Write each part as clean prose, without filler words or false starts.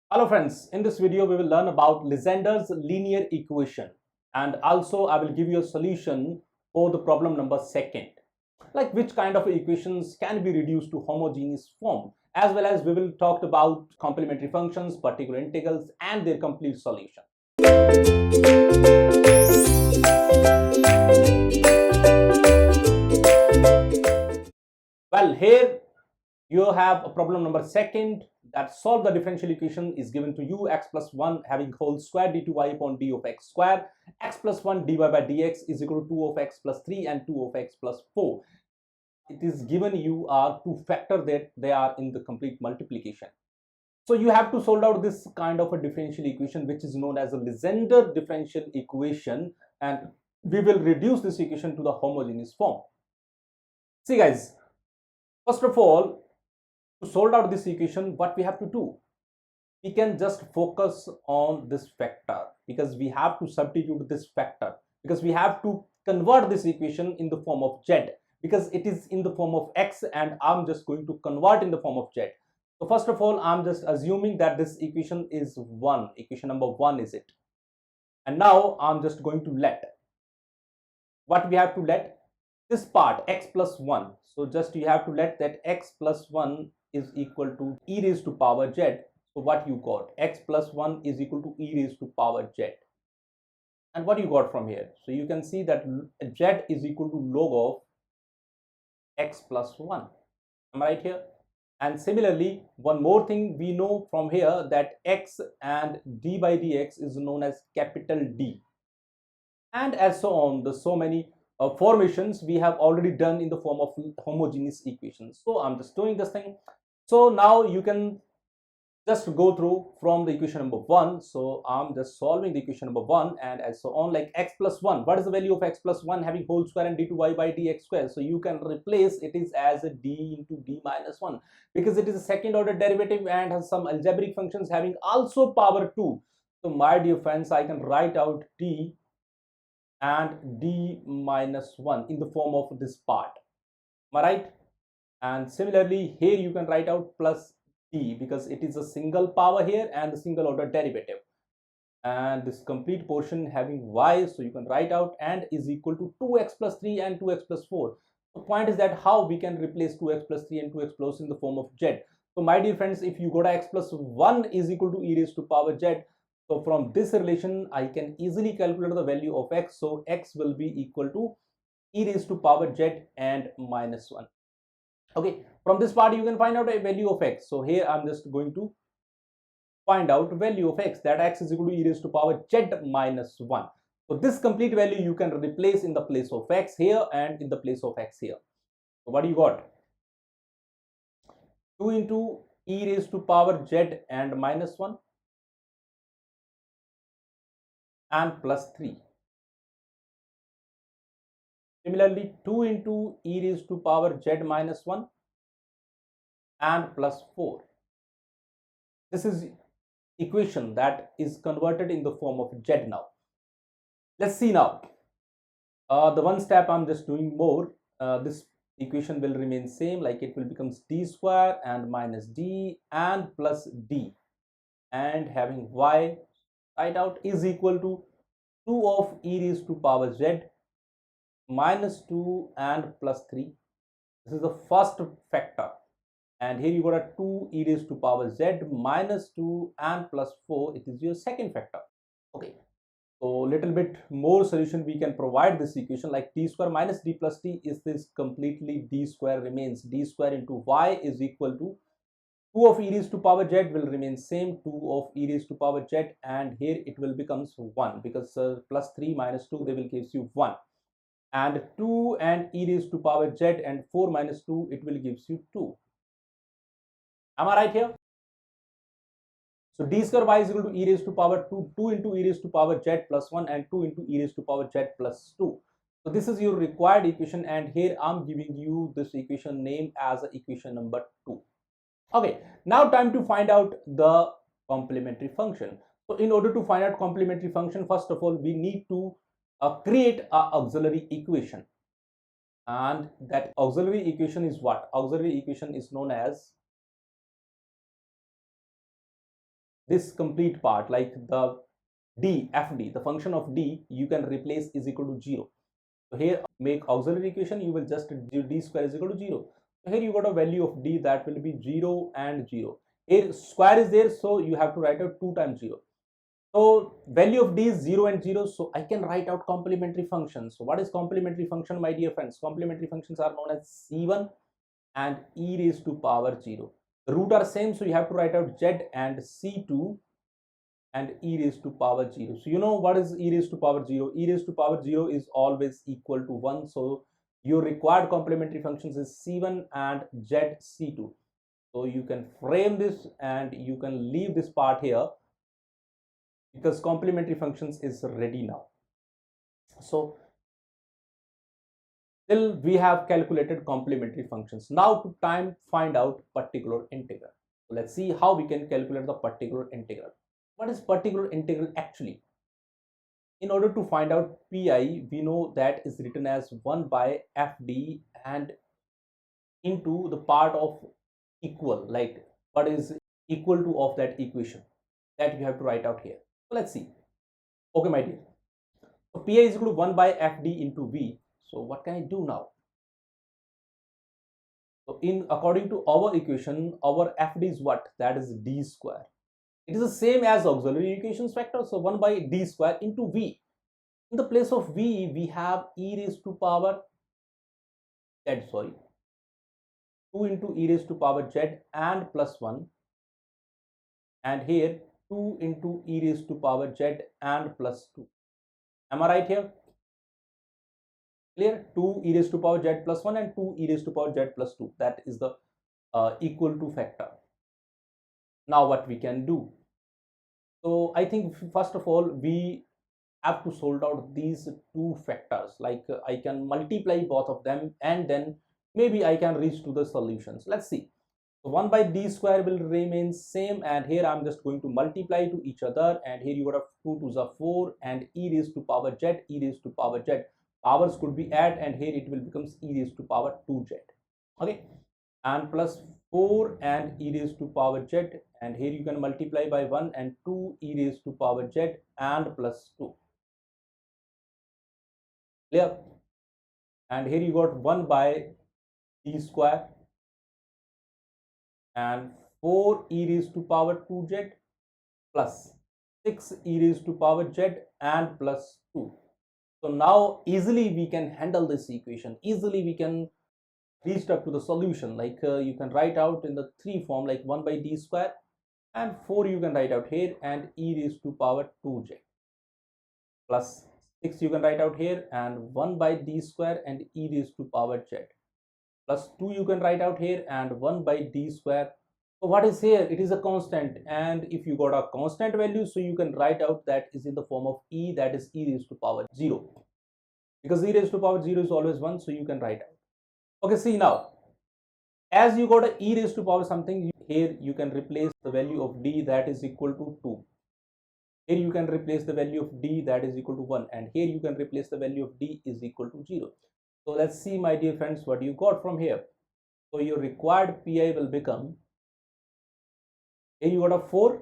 Hello friends, in this video we will learn about Legendre's linear equation, and also I will give you a solution for the problem number 2nd, like which kind of equations can be reduced to homogeneous form, as well as we will talk about complementary functions, particular integrals and their complete solution. Well, here you have a problem number 2nd, that solve the differential equation is given to you x plus 1 having whole square d to y upon d of x square, x plus 1 dy by dx is equal to 2 of x plus 3 and 2 of x plus 4. It is given you are to factor that they are in the complete multiplication. So you have to solve out this kind of a differential equation which is known as a Legendre differential equation, and we will reduce this equation to the homogeneous form. See guys, first of all, to solve out this equation, what we have to do, we can just focus on this factor, because we have to substitute this factor, because we have to convert this equation in the form of z, because it is in the form of x and I'm just going to convert in the form of z. So first of all, I'm just assuming that this equation is 1, equation number 1 is it, and now I'm just going to let, what we have to let, this part x plus 1, so just you have to let that x plus 1 is equal to e raised to power z. So what you got, x plus 1 is equal to e raised to power z, and what you got from here, so you can see that z is equal to log of x plus 1. Am I right here? And similarly, one more thing we know from here, that x and d by dx is known as capital D, and as so on, the so many formations we have already done in the form of homogeneous equations. So I'm just doing this thing. So now you can just go through from the equation number 1. So I'm just solving the equation number 1, and as so on, like x plus 1, what is the value of x plus 1 having whole square and d to y by dx square? So you can replace it is as a d into d minus 1, because it is a second order derivative and has some algebraic functions having also power 2. So my dear friends, I can write out d and d minus 1 in the form of this part. Am I right? And similarly here you can write out plus d, because it is a single power here and the single order derivative, and this complete portion having y, so you can write out and is equal to 2x plus 3 and 2x plus 4. The point is that how we can replace 2x plus 3 and 2x plus in the form of z. So my dear friends, if you got x plus 1 is equal to e raised to power z, so from this relation I can easily calculate the value of x. So x will be equal to e raised to power z and minus 1. Okay, from this part you can find out a value of x. So here I'm just going to find out value of x, that x is equal to e raised to power z minus 1. So this complete value you can replace in the place of x here and in the place of x here. So what do you got? 2 into e raised to power z and minus 1 and plus 3. Similarly, 2 into e raised to power z minus 1 and plus 4. This is equation that is converted in the form of z now. Let's see now. The one step I'm just doing more. This equation will remain same, like it will becomes d square and minus d and plus d, and having y write out is equal to 2 of e raised to power z minus 2 and plus 3. This is the first factor, and here you got a 2 e raised to power z minus 2 and plus 4, it is your second factor. Okay, so little bit more solution we can provide this equation, like d square minus d plus t is this completely d square remains, d square into y is equal to 2 of e raised to power z will remain same, 2 of e raised to power z, and here it will becomes 1, because plus 3 minus 2 they will gives you 1, and 2 and e raised to power z and 4 minus 2 it will gives you 2. Am I right here? So d square y is equal to e raised to power 2, 2 into e raised to power z plus 1 and 2 into e raised to power z plus 2. So this is your required equation, and here I'm giving you this equation name as equation number 2. Okay, now time to find out the complementary function. So in order to find out complementary function, first of all we need to create a auxiliary equation, and that auxiliary equation is what? Auxiliary equation is known as this complete part, like the d, fd, the function of d, you can replace is equal to 0. So here make auxiliary equation, you will just do d square is equal to 0. So here you got a value of d that will be 0 and 0. Here square is there, so you have to write out 2 times 0. So value of d is 0 and 0, so I can write out complementary functions. So what is complementary function, my dear friends? Complementary functions are known as c1 and e raised to power 0. The root are same, so you have to write out z and c2 and e raised to power 0. So you know what is e raised to power 0? E raised to power 0 is always equal to 1. So your required complementary functions is c1 and z c2. So you can frame this and you can leave this part here, because complementary functions is ready now. So till we have calculated complementary functions. Now to find out particular integral. So let's see how we can calculate the particular integral. What is particular integral actually? In order to find out pi, we know that is written as 1 by fd and into the part of equal, like what is equal to of that equation, that you have to write out here. So let's see. Okay, my dear. So pi is equal to 1 by fd into v. So what can I do now? So according to our equation, our fd is what? That is d square. It is the same as auxiliary equations vector. So 1 by d square into v. In the place of v, we have e raised to power z, 2 into e raised to power z and plus 1. And here 2 into e raised to power z and plus 2. Am I right here? Clear? 2 e raised to power z plus 1 and 2 e raised to power z plus 2. That is the equal to factor. Now what we can do? So I think first of all, we have to solve out these two factors. Like I can multiply both of them and then maybe I can reach to the solutions. Let's see. So 1 by d square will remain same, and here I'm just going to multiply to each other, and here you got a 2 to the 4 and e raised to power z, e raised to power z. Powers could be add, and here it will becomes e raised to power 2z. Okay, and plus 4 and e raised to power z, and here you can multiply by 1 and 2 e raised to power z and plus 2. Clear? And here you got 1 by d square and 4 e raised to power 2z plus 6 e raised to power z and plus 2. So now easily we can handle this equation. Easily we can reach up to the solution. Like you can write out in the 3 form, like 1 by d square and 4 you can write out here, and e raised to power 2z plus 6 you can write out here, and 1 by d square and e raised to power z plus 2 you can write out here, and 1 by d square. So what is here? It is a constant, and if you got a constant value, so you can write out that is in the form of e, that is e raised to power 0, because e raised to power 0 is always 1, so you can write out. Okay, see now, as you got a e raised to power something, here you can replace the value of d, that is equal to 2. Here you can replace the value of d, that is equal to 1, and here you can replace the value of d is equal to 0. So let's see, my dear friends, what you got from here. So your required pi will become, here you got a 4,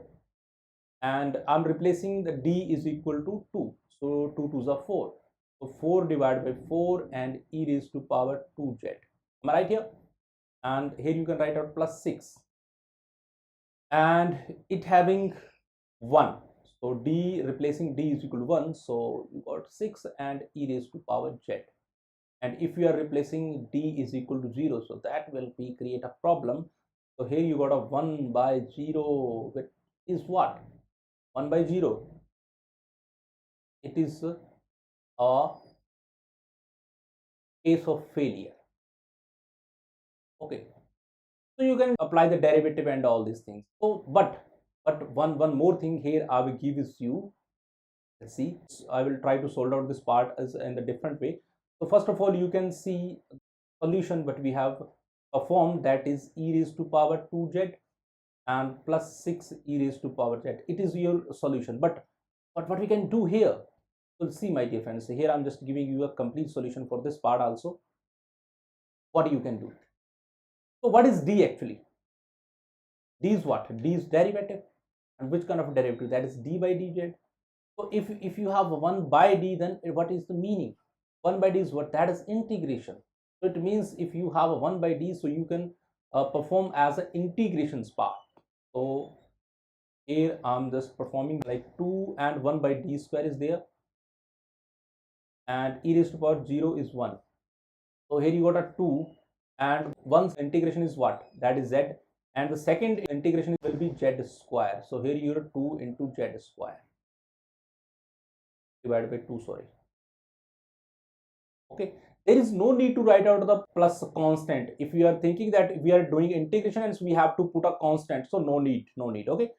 and I'm replacing the d is equal to 2. So 2 to the 4. So 4 divided by 4 and e raised to power 2z. Am I right here? And here you can write out plus 6. And it having 1. So d, replacing d is equal to 1. So you got 6 and e raised to power z. And if you are replacing d is equal to 0, so that will create a problem. So here you got a 1 by 0, which is what? 1 by 0. It is a case of failure. Okay. So you can apply the derivative and all these things. So, but one more thing here I will give is you. Let's see. So I will try to solve out this part as in a different way. So first of all, you can see solution, but we have a form that is e raised to power 2z and plus 6 e raised to power z. It is your solution, but what we can do here? So see, my dear friends, here I'm just giving you a complete solution for this part also. What you can do? So what is d actually? D is what? D is derivative. And which kind of derivative? That is d by dz. So if you have 1 by d, then what is the meaning? 1 by d is what? That is integration. So it means if you have a 1 by d, so you can perform as an integrations part. So here I'm just performing like 2 and 1 by d square is there, and e raised to power 0 is 1. So here you got a 2, and one's integration is what? That is z, and the second integration will be z square. So here you got 2 into z square divided by 2, sorry. Okay, there is no need to write out the plus constant. If you are thinking that we are doing integration and we have to put a constant, so no need. Okay,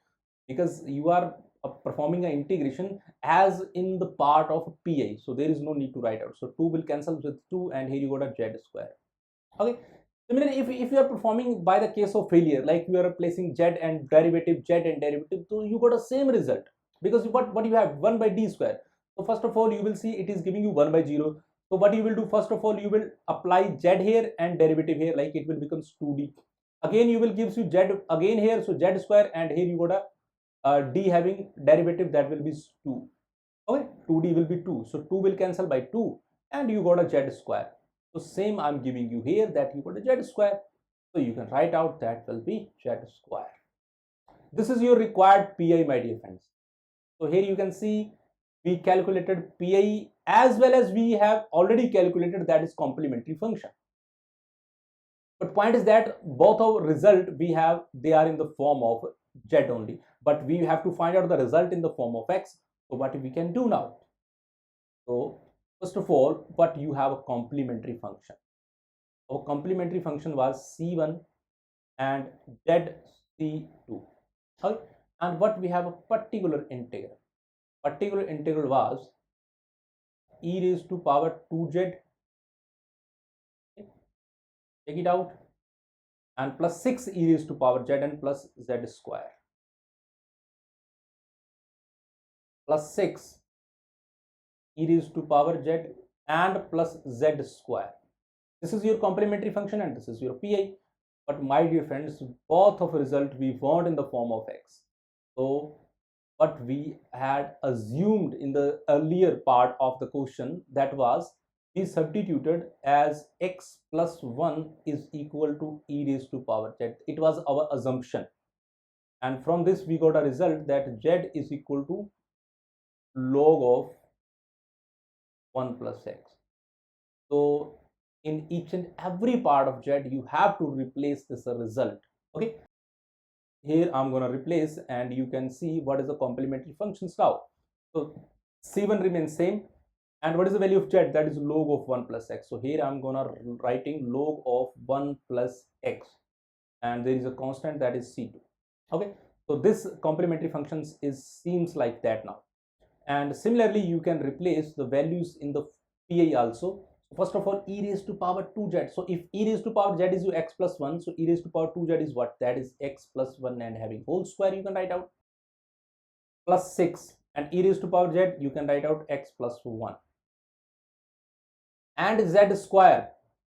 because you are performing an integration as in the part of pi, so there is no need to write out. So 2 will cancel with 2, and here you got a z square. Okay, similarly, if you are performing by the case of failure, like you are replacing z and derivative, so you got a same result, because what you have 1 by d square. So first of all, you will see it is giving you 1 by 0. So what you will do, first of all, you will apply z here and derivative here, like it will becomes 2d. Again you will gives you z again here, so z square, and here you got a d having derivative, that will be 2. Okay, 2d will be 2, so 2 will cancel by 2, and you got a z square. So same I'm giving you here, that you got a z square, so you can write out that will be z square. This is your required pi, my dear friends. So here you can see we calculated pi, as well as we have already calculated that is complementary function. But point is that both our result we have, they are in the form of z only, but we have to find out the result in the form of x. So what we can do now? So first of all, what you have a complementary function. Our complementary function was c1 and zc2. Okay, and what we have a particular integral. Particular integral was e raised to power 2z. Take it out, and plus 6 e raised to power z and plus z square, plus 6 e raised to power z and plus z square. This is your complementary function and this is your pi. But my dear friends, both of result we want in the form of x. So what we had assumed in the earlier part of the question, that was we substituted as x plus 1 is equal to e raised to power z. It was our assumption, and from this we got a result that z is equal to log of 1 plus x. So in each and every part of z you have to replace this result. Okay, here I'm going to replace, and you can see what is the complementary functions now. So c1 remains same, and what is the value of z? That is log of 1 plus x. So here I'm gonna writing log of 1 plus x, and there is a constant, that is c2. Okay, so this complementary functions seems like that now. And similarly you can replace the values in the pi also. First of all, e raised to power 2z. So if e raised to power z is your x plus 1, so e raised to power 2z is what? That is x plus 1 and having whole square, you can write out, plus 6, and e raised to power z you can write out x plus 1, and z square.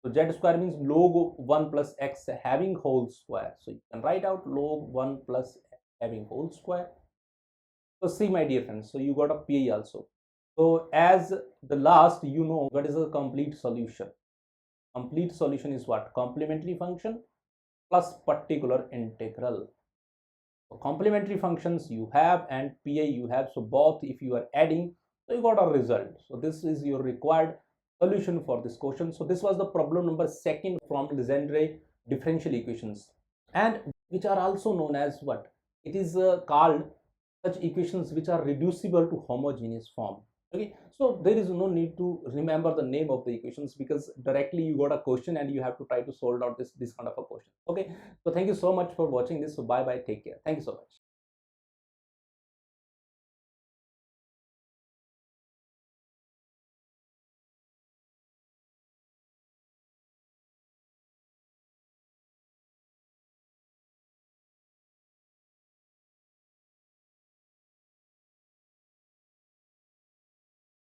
So z square means log of 1 plus x having whole square. So you can write out log 1 plus x having whole square. So see my dear friends, so you got a pi also. So as the last, you know what is a complete solution. Complete solution is what? Complementary function plus particular integral. So complementary functions you have and pi you have, so both if you are adding, so you got a result. So this is your required solution for this question. So this was the problem number 2 from Legendre differential equations, and which are also known as what? It is called such equations which are reducible to homogeneous form. Okay, so there is no need to remember the name of the equations, because directly you got a question and you have to try to solve out this kind of a question. Okay, so thank you so much for watching this. So bye bye, take care, thank you so much.